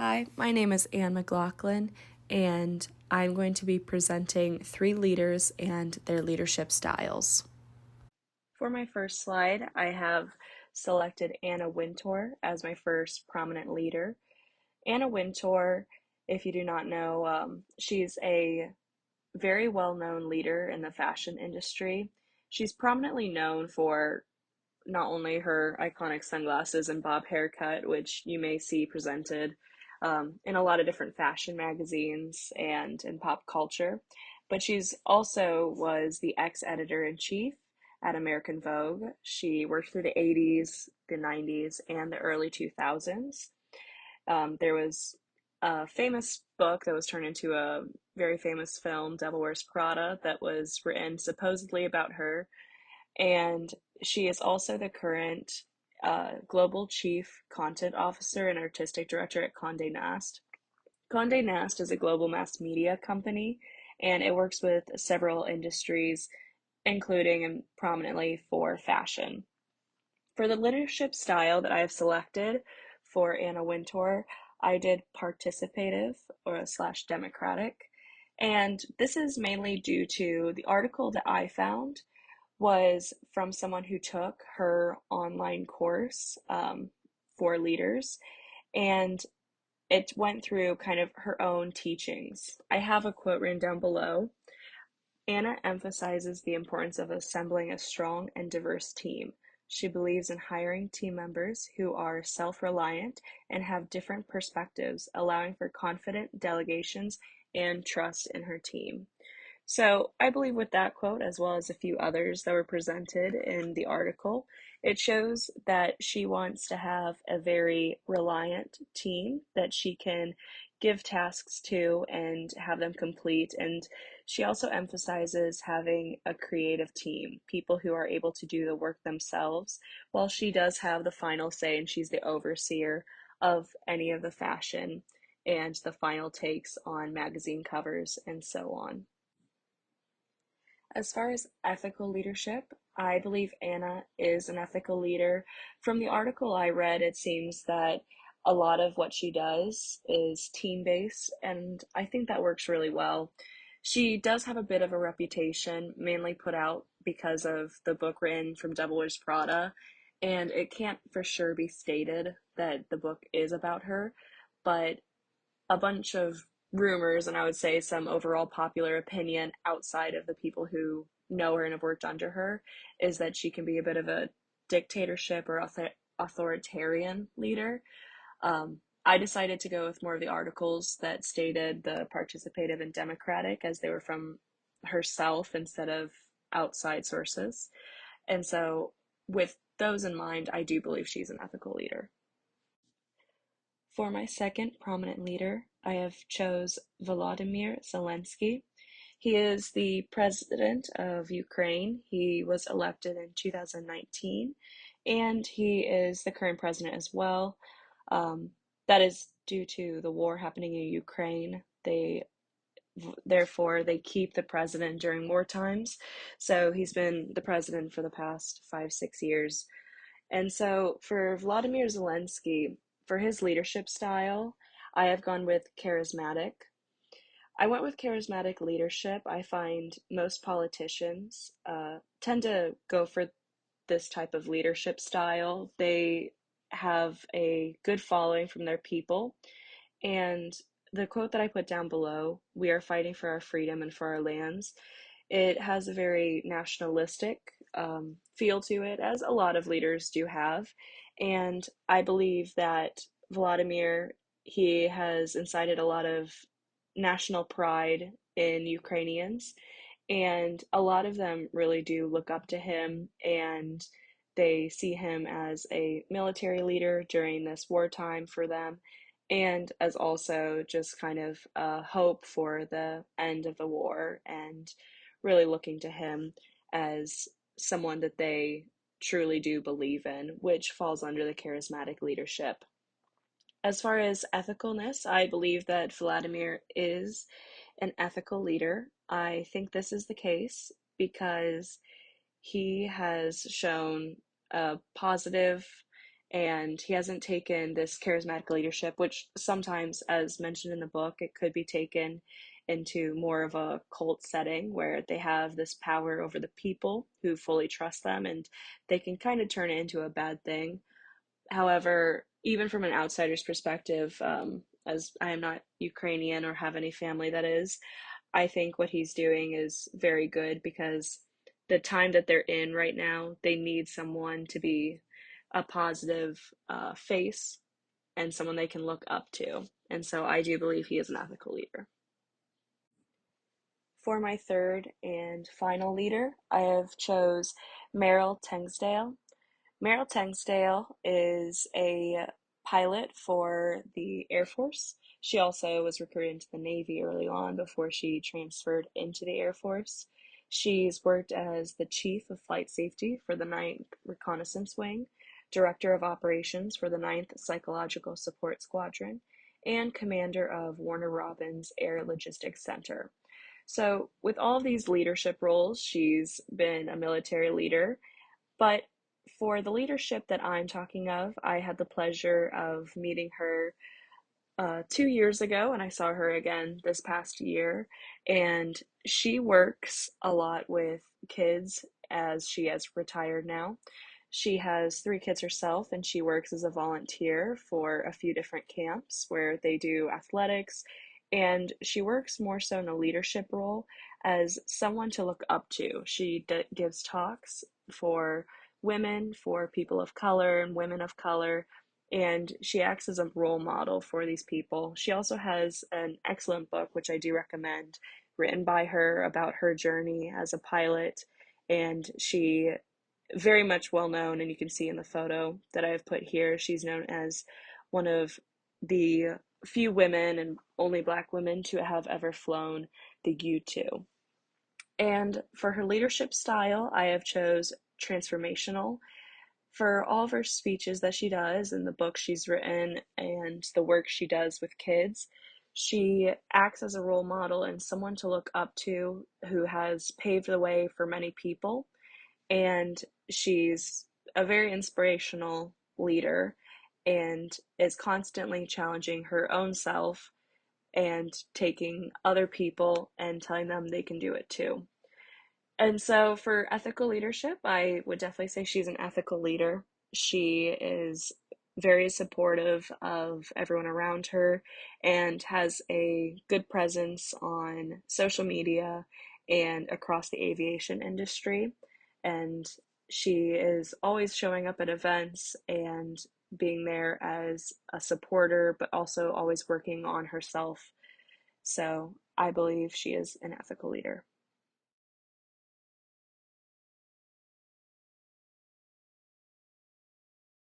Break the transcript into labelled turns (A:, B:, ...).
A: Hi, my name is Anne McLaughlin, and I'm going to be presenting 3 leaders and their leadership styles. For my first slide, I have selected Anna Wintour as my first prominent leader. Anna Wintour, if you do not know, she's a very well-known leader in the fashion industry. She's prominently known for not only her iconic sunglasses and bob haircut, which you may see presented in a lot of different fashion magazines and in pop culture, but she's also was the ex-editor-in-chief at American Vogue. She worked through the 80s, the 90s, and the early 2000s. There was a famous book that was turned into a very famous film, Devil Wears Prada, that was written supposedly about her, and she is also the current Global Chief Content Officer and Artistic Director at Condé Nast. Condé Nast is a global mass media company, and it works with several industries, including and prominently for fashion. For the leadership style that I have selected for Anna Wintour, I did participative or slash democratic. And this is mainly due to the article that I found was from someone who took her online course for leaders, and it went through kind of her own teachings. I have a quote written down below. Anna emphasizes the importance of assembling a strong and diverse team. She believes in hiring team members who are self-reliant and have different perspectives, allowing for confident delegations and trust in her team. So I believe with that quote, as well as a few others that were presented in the article, it shows that she wants to have a very reliant team that she can give tasks to and have them complete. And she also emphasizes having a creative team, people who are able to do the work themselves, while she does have the final say and she's the overseer of any of the fashion and the final takes on magazine covers and so on. As far as ethical leadership, I believe Anna is an ethical leader. From the article I read, it seems that a lot of what she does is team-based, and I think that works really well. She does have a bit of a reputation, mainly put out because of the book written from Devil Wears Prada, and it can't for sure be stated that the book is about her, but a bunch of rumors and I would say some overall popular opinion outside of the people who know her and have worked under her is that she can be a bit of a dictatorship or authoritarian leader. I decided to go with more of the articles that stated the participative and democratic as they were from herself instead of outside sources. And so, with those in mind, I do believe she's an ethical leader. For my second prominent leader, I have chose Volodymyr Zelensky. He is the president of Ukraine. He was elected in 2019, and he is the current president as well. That is due to the war happening in Ukraine. Therefore, they keep the president during war times. So he's been the president for the past 5, 6 years. And so for Vladimir Zelensky, for his leadership style, I have gone with charismatic. I went with charismatic leadership. I find most politicians tend to go for this type of leadership style. They have a good following from their people. And the quote that I put down below, "We are fighting for our freedom and for our lands," it has a very nationalistic feel to it, as a lot of leaders do have. And I believe that Vladimir, he has incited a lot of national pride in Ukrainians, and a lot of them really do look up to him and they see him as a military leader during this wartime for them, and as also just kind of a hope for the end of the war, and really looking to him as someone that they truly do believe in, which falls under the charismatic leadership. As far as ethicalness, I believe that Vladimir is an ethical leader. I think this is the case because he has shown a positive and he hasn't taken this charismatic leadership, which sometimes, as mentioned in the book, it could be taken into more of a cult setting where they have this power over the people who fully trust them, and they can kind of turn it into a bad thing. However, even from an outsider's perspective, as I am not Ukrainian or have any family that is, I think what he's doing is very good because the time that they're in right now, they need someone to be a positive face and someone they can look up to. And so I do believe he is an ethical leader. For my third and final leader, I have chose Meryl Tengsdale. Meryl Tengsdale is a pilot for the Air Force. She also was recruited into the Navy early on before she transferred into the Air Force. She's worked as the Chief of Flight Safety for the 9th Reconnaissance Wing, Director of Operations for the 9th Psychological Support Squadron, and Commander of Warner Robins Air Logistics Center. So, with all of these leadership roles, she's been a military leader, but for the leadership that I'm talking of, I had the pleasure of meeting her 2 years ago, and I saw her again this past year. And she works a lot with kids as she has retired now. She has 3 kids herself, and she works as a volunteer for a few different camps where they do athletics. And she works more so in a leadership role as someone to look up to. She gives talks for women, for people of color, and women of color, and she acts as a role model for these people. She also has an excellent book, which I do recommend, written by her about her journey as a pilot, and she very much well known, and you can see in the photo that I have put here, she's known as one of the few women and only Black women to have ever flown the U-2. And for her leadership style, I have chose transformational. For all of her speeches that she does and the books she's written and the work she does with kids, she acts as a role model and someone to look up to who has paved the way for many people. And she's a very inspirational leader and is constantly challenging her own self and taking other people and telling them they can do it too. And so for ethical leadership, I would definitely say she's an ethical leader. She is very supportive of everyone around her and has a good presence on social media and across the aviation industry. And she is always showing up at events and being there as a supporter, but also always working on herself. So I believe she is an ethical leader.